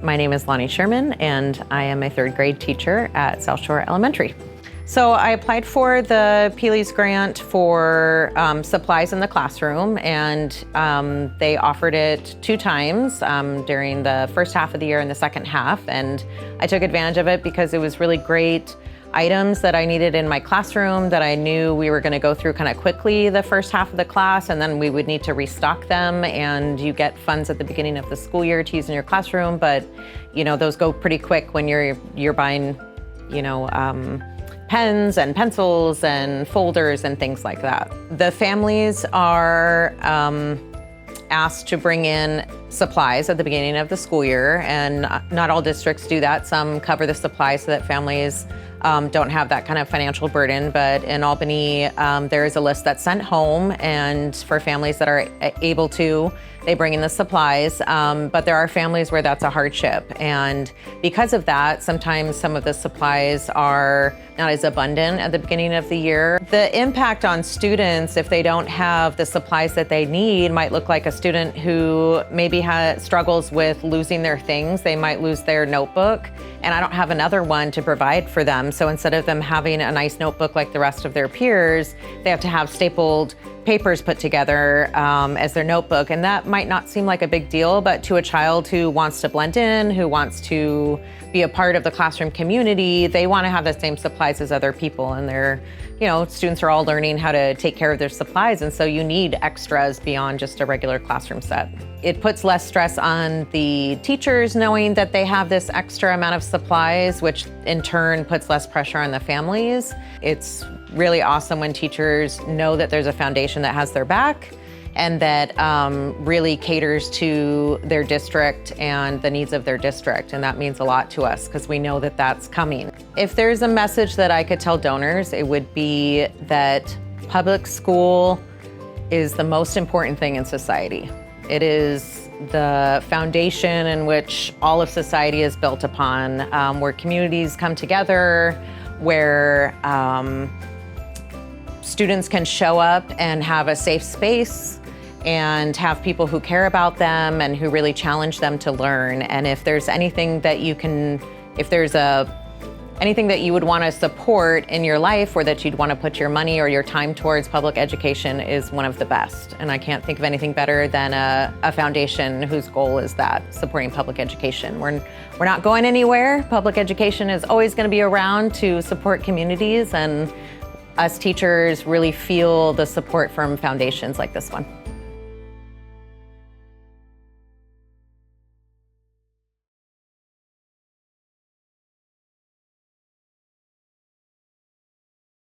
My name is Lani Sherman, and I am a third grade teacher at South Shore Elementary. So I applied for the Peely's grant for supplies in the classroom, and they offered it 2 times during the first half of the year and the second half, and I took advantage of it because it was really great items that I needed in my classroom that I knew we were going to go through kind of quickly the first half of the class, and then we would need to restock them, and you get funds at the beginning of the school year to use in your classroom, but you know, those go pretty quick when you're buying, you know, pens and pencils and folders and things like that. The families are asked to bring in supplies at the beginning of the school year, and not all districts do that. Some cover the supplies so that families don't have that kind of financial burden, but in Albany, there is a list that's sent home, and for families that are able to, they bring in the supplies, but there are families where that's a hardship, and because of that, sometimes some of the supplies are not as abundant at the beginning of the year. The impact on students, if they don't have the supplies that they need, might look like a student who maybe struggles with losing their things. They might lose their notebook, and I don't have another one to provide for them. So instead of them having a nice notebook like the rest of their peers, they have to have stapled papers put together as their notebook. And that might not seem like a big deal, but to a child who wants to blend in, who wants to be a part of the classroom community, they want to have the same supplies as other people. And they're, you know, students are all learning how to take care of their supplies. And so you need extras beyond just a regular classroom set. It puts less stress on the teachers knowing that they have this extra amount of supplies, which in turn puts less pressure on the families. It's really awesome when teachers know that there's a foundation that has their back and that really caters to their district and the needs of their district. And that means a lot to us because we know that that's coming. If there's a message that I could tell donors, it would be that public school is the most important thing in society. It is the foundation in which all of society is built upon, where communities come together, where students can show up and have a safe space and have people who care about them and who really challenge them to learn. And if there's anything that you can, if there's anything that you would want to support in your life or that you'd want to put your money or your time towards, public education is one of the best. And I can't think of anything better than a foundation whose goal is that, supporting public education. We're not going anywhere. Public education is always going to be around to support communities, and us teachers really feel the support from foundations like this one.